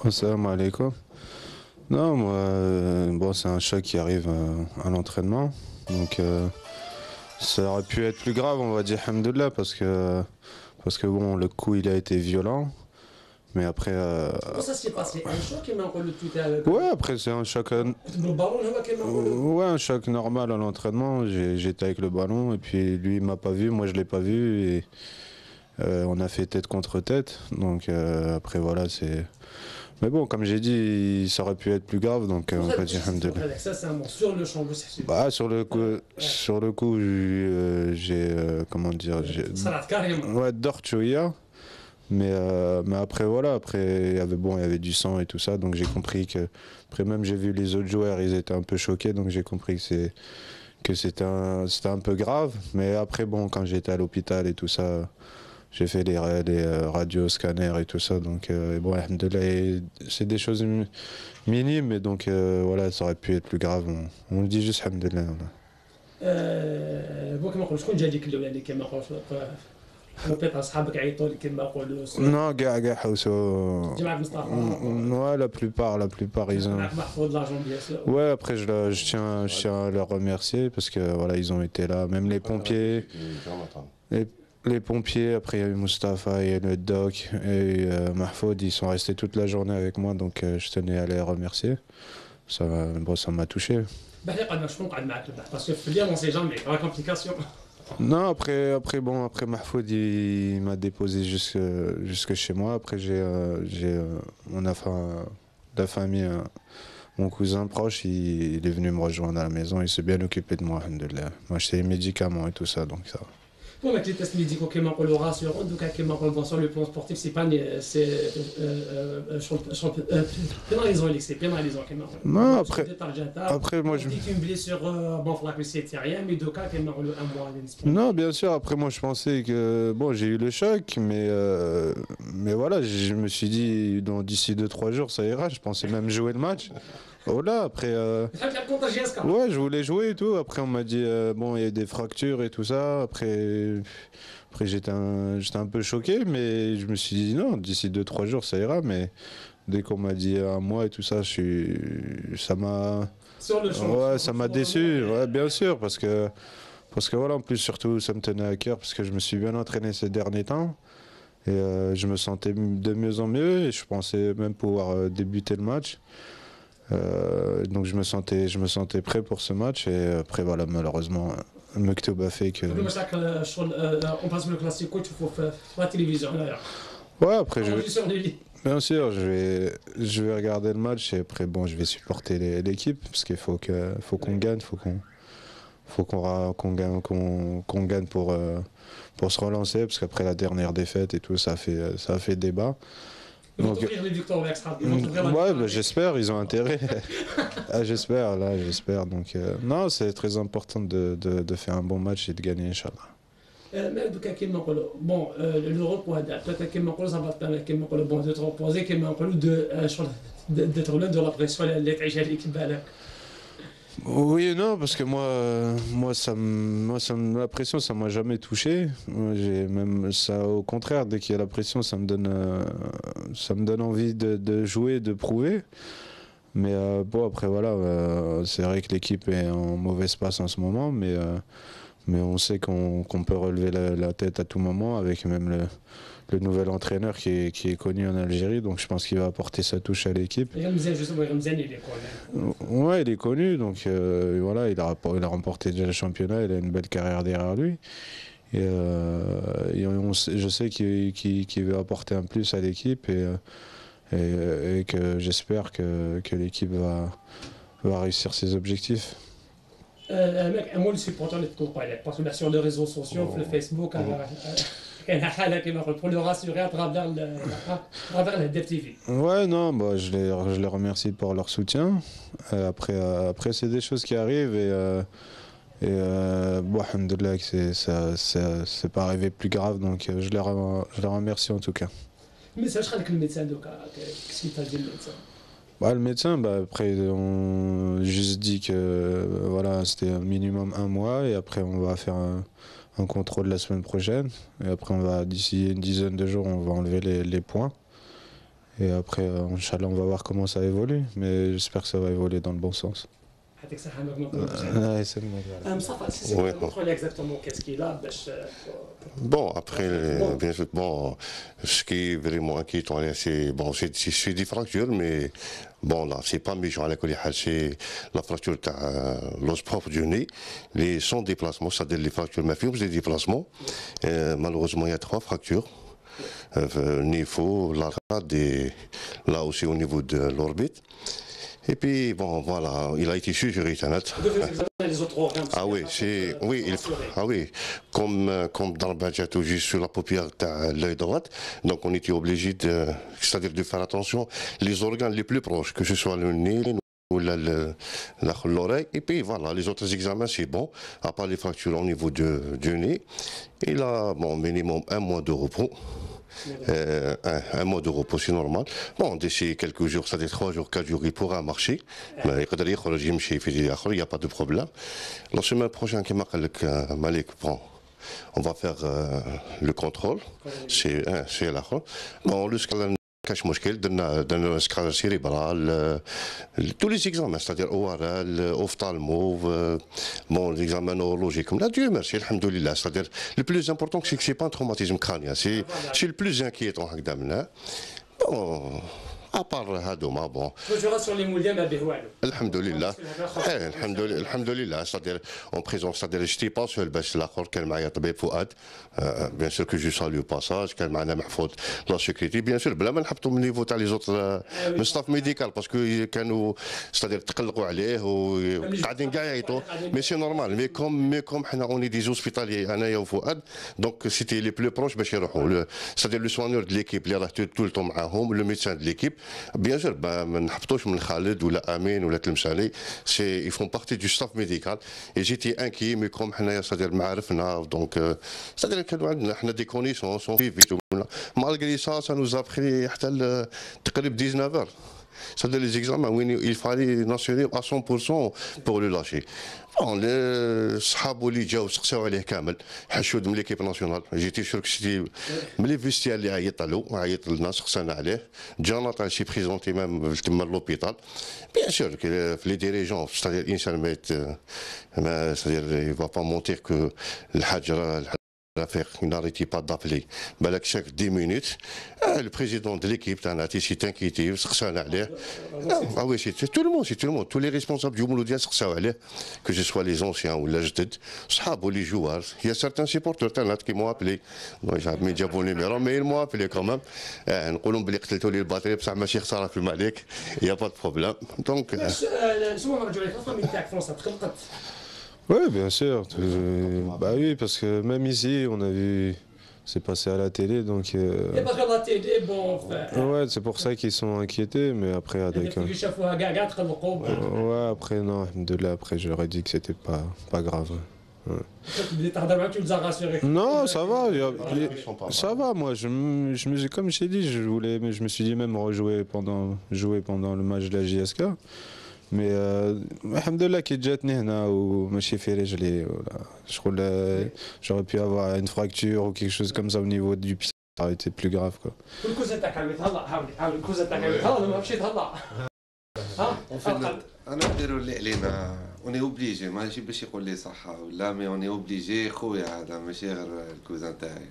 Assalamu alaikum. Non, moi, bon, c'est un choc qui arrive à l'entraînement. Donc, ça aurait pu être plus grave, on va dire, alhamdoulilah, parce que bon, le coup, il a été violent. Mais après, Comment ça s'est passé? Un choc qui m'a encore le tweet avec. ouais, après, c'est un choc, Le ballon, là, qui m'a encore le. ouais, un choc normal à l'entraînement. J'étais avec le ballon, et puis lui, il m'a pas vu, moi, je l'ai pas vu, et on a fait tête contre tête. Donc, après, voilà, c'est. Mais bon, comme j'ai dit, ça aurait pu être plus grave, donc on peut dire alhamdoulilah. Ça, c'est un mot. Sur le champ, c'est. Bah, sur le coup, comment dire, Ça l'a carrément. ouais, d'orchoïa, mais après, voilà, après, il y avait du sang et tout ça, donc j'ai compris que, après, même j'ai vu les autres joueurs, ils étaient un peu choqués, donc j'ai compris que c'était un peu grave, mais après, bon, quand j'étais à l'hôpital et tout ça, j'ai fait les radios, scanners et tout ça, donc, et bon, alhamdoulilah, c'est des choses minimes, mais donc, voilà, ça aurait pu être plus grave, on le dit juste alhamdoulilah. Voilà. هو كما نقولوا شكون جا لك الاولاني كما نقولوا peut-être اصحابك عيطوا لك كما نقولوا Non, gars, حوسو. جماعه مصطفى Ouais, la plupart, ils ont. معك محفوظ لاجون بيان سور. Ouais, après, je tiens à leur remercier parce que voilà, ils ont été là. Même les pompiers, les, les pompiers, après, il y a eu Mustapha, il y a eu le doc et Mahfoud, ils sont restés toute la journée avec moi, donc je tenais à les remercier. Bon, ça m'a touché. بعد قعدنا شكون قعد معك البارح باسكو في الليل اون سي جامي لا كومبليكاسيون. Non, après Mahfoud, il m'a déposé jusque chez moi. Après, on a fait la famille, mon cousin proche, il est venu me rejoindre à la maison. Il s'est bien occupé de moi, alhamdoulilah. Moi, j'étais les médicaments et tout ça, donc ça va. Bon, avec les tests médicaux qui m'ont le rassurant, donc qui m'ont bon sur le plan sportif, c'est pas c'est pénalisant, c'est pénalisant qui m'ont. Non, après moi, une blessure, bon, faudra que c'est rien, mais deux cas qui m'ont un mois. Non, bien sûr, après moi, je pensais que, bon, j'ai eu le choc, mais voilà, je me suis dit, d'ici 2 3 jours, ça ira. Je pensais même jouer le match. Voilà, après, ouais, je voulais jouer et tout. Après, on m'a dit, bon, il y a des fractures et tout ça. Après j'étais un peu choqué, mais je me suis dit, non, d'ici 2 3 jours, ça ira. Mais dès qu'on m'a dit un mois et tout ça, ça m'a, Sur le champ. ouais, ça m'a déçu. Ouais, bien sûr, parce que voilà, en plus, surtout, ça me tenait à cœur parce que je me suis bien entraîné ces derniers temps. Et je me sentais de mieux en mieux et je pensais même pouvoir débuter le match. Donc je me sentais prêt pour ce match et après voilà malheureusement Mektoub a fait que On passe le classico, tu faut faire la télévision. ouais après bien sûr je vais regarder le match et après bon je vais supporter l'équipe parce qu'il faut qu'on gagne qu'on gagne pour se relancer parce qu'après la dernière défaite et tout ça a fait débat. Ils vont Donc, t'offrir les victoires extra. ouais, bah, j'espère, ils ont intérêt. Ah, j'espère. Donc, non, c'est très important de faire un bon match et de gagner, Inch'Allah. Mais donc, كما نقولوا bon l'Europe وهذا peut-être كما نقولوا ça va te permettre كما نقولوا bon de te reposer كما نقولوا de شغل d'être loin de la pression اللي تعيشها l'équipe بالك. Oui et non, parce que la pression, ça m'a jamais touché. Moi, même ça, au contraire, dès qu'il y a la pression, ça me donne envie de jouer, de prouver. Mais bon, après voilà, c'est vrai que l'équipe est en mauvaise passe en ce moment, mais on sait qu'on peut relever la tête à tout moment avec même le nouvel entraîneur qui est connu en Algérie, donc je pense qu'il va apporter sa touche à l'équipe. Ramzan il est quoi. Ouais, il est connu, donc voilà, il a remporté déjà le championnat, il a une belle carrière derrière lui. Et je sais qu'il veut apporter un plus à l'équipe et que j'espère que l'équipe va réussir ses objectifs. Moi, le supporter ne trouve pas. Parce que sur les réseaux sociaux, sur le Facebook, كاين حاله كما نقول pour le rassurer à travers la Dev TV. Ouais, non, bah, je les remercie pour leur soutien. Après c'est des choses qui arrivent et bon, alhamdoulilah, c'est pas arrivé plus grave, donc je les remercie en tout cas. Mais ça, je crois que le médecin, donc, qu'est-ce qu'il t'a dit le médecin? Bah, le médecin, bah, après, on juste dit que voilà, c'était un minimum un mois et après on va faire un contrôle la semaine prochaine et après d'ici une dizaine de jours, on va enlever les points Et après, Inch'Allah, on va voir comment ça évolue, mais j'espère que ça va évoluer dans le bon sens. يعطيك الصحة مبروك. C'est bon. مصطفى سي كونترول exactement qu'est-ce qu'il a باش Bon, après, bien sûr, bon, ce qui est vraiment inquiétant, c'est bon, c'est des fractures, mais bon, là, c'est pas méchant à la colère, c'est la fracture de l'os propre du nez, sans déplacement, c'est-à-dire les fractures mafieuses, des déplacements. Malheureusement, il y a 3 fractures. Nez faux, l'arcade et là aussi au niveau de l'orbite. Et puis, bon, voilà, il a été suggéré, les autres organes. Ah oui, ah oui, comme dans le budget juste sur la paupière de l'œil droit, donc on était obligé c'est-à-dire de faire attention les organes les plus proches, que ce soit le nez ou l'oreille, et puis voilà, les autres examens c'est bon, à part les fractures au niveau du nez, il a bon minimum 1 mois de repos. Un mois de repos, c'est normal. Bon, d'ici quelques jours, ça fait 3 jours, 4 jours, il pourra marcher. Mais il n'y a pas de problème. La semaine prochaine, Malik, bon, on va faire le contrôle. C'est là. Bon, le scanner. كاش مشكل درنا سكانر سيريبرال tous les examens c'est-à-dire oral ophtalmo bon les examens neurologiques là Dieu merci alhamdoulilah c'est-à-dire le plus important c'est pas un traumatisme crânien c'est le plus inquiétant هكذا bon à part هادوما bon sur les mouliens ما به والو alhamdoulilah alhamdoulilah c'est-à-dire en présence c'est-à-dire j'étais pas seul باش الاخر كان معايا طبيب فؤاد bien sûr que je salue au passage كان معنا محفوظ la sécurité bien sûr بلا ما نحبطوا من niveau تاع les autres من ستاف ميديكال باسكو كانوا c'est-à-dire تقلقوا عليه وقاعدين كاع يعيطوا مي سي نورمال مي كوم حنا اوني دي زوسبيتاليي انايا وفؤاد دونك سيتي لي بلو بروش باش يروحوا c'est-à-dire le soigneur de l'équipe اللي راه tout le temps معاهم le médecin de l'équipe bien sûr ما نحبطوش من خالد ولا امين ولا تلمساني سي ils font partie du staff médical et j'étais inquiet mais comme حنايا c'est-à-dire معارفنا donc c'est-à-dire كانوا عندنا حنا دي كونيسونس اون فيفيتو malgré ça ça nous a pris حتى تقريبا 19 heures c'est-à-dire les examens où il fallait nationner à 100% pour le lâcher. Bon, صحابو اللي جاو سقساو عليه كامل حشود من ليكيب ناسيونال جيتي شور كسيتي من لي فيستيال اللي عيط لنا سقسانا عليه جانا تاع شي بريزونتي ميم تما لوبيتال بيان سور في لي ديريجون ستادير الانسان ما ستادير يفا با مونتير كو الحاج il n'arrêtait pas d'appeler. Chaque 10 minutes, le président de l'équipe s'est inquiété, ah oui, c'est tout le monde, tous les responsables du Mouloudia, que ce soit les anciens ou l'âge les joueurs. Il y a certains supporters qui m'ont appelé. J'ai mis déjà bon numéro, mais ils m'ont appelé quand même. Il n'y a pas de problème. Donc. Oui, bien sûr. Bah oui, parce que même ici, on a vu, c'est passé à la télé, donc. Et parce que la télé, bon. Ouais, c'est pour ça qu'ils sont inquiétés, mais après avec. Ouais, après non, de là après, je leur ai dit que c'était pas grave. Ouais. Non, ça va, ça va. Moi, je me suis, comme je t'ai dit, je me suis dit même jouer pendant le match de la JSK. Mais alhamdoulilah qui جاتني هنا وماشي في رجلي ولا شغل j'aurais pu avoir une fracture ou quelque chose comme ça au niveau du pied, ça aurait été plus grave quoi. الكوزه تاعك عم يتهلا حاول الكوزه تاعك عم يتهلا ما مشيت هلا ها انا نديروا اللي علينا اوني اوبليجي ماشي باش يقول لي صح ولا مي اوني اوبليجي خويا هذا ماشي غير الكوزان تاعي